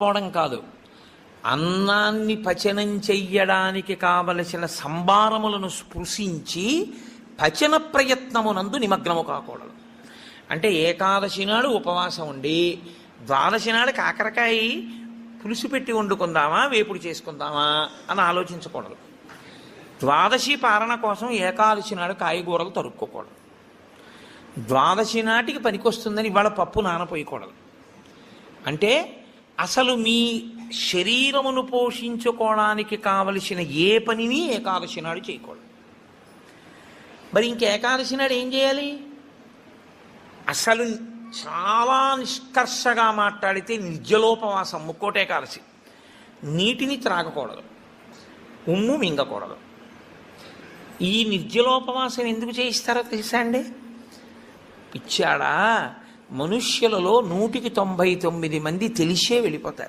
పోవడం కాదు, అన్నాన్ని పచనం చెయ్యడానికి కావలసిన సంభారములను స్పృశించి పచన ప్రయత్నమునందు నిమగ్నము కాకూడదు. అంటే ఏకాదశి నాడు ఉపవాసం ఉండి ద్వాదశి నాడు కాకరకాయ పులుసు పెట్టి వండుకుందామా వేపుడు చేసుకుందామా అని ఆలోచించకూడదు. ద్వాదశి పారణ కోసం ఏకాదశి నాడు కాయగూరలు తరుక్కోకూడదు. ద్వాదశి నాటికి పనికొస్తుందని ఇవాళ పప్పు నానపోయకూడదు. అంటే అసలు మీ శరీరమును పోషించుకోవడానికి కావలసిన ఏ పనిని ఏకాదశి నాడు చేయకూడదు. మరి ఇంక ఏకాదశి నాడు ఏం చేయాలి? అసలు చాలా నిష్కర్షగా మాట్లాడితే నిర్జలోపవాసం, ముక్కోటి ఏకాదశి. నీటిని త్రాగకూడదు, ఉమ్ము మింగకూడదు. ఈ నిర్జలోపవాసం ఎందుకు చేయిస్తారో తెలుసా అండి? పిచ్చాడా, మనుష్యులలో 199 మంది తెలిసే వెళ్ళిపోతారు.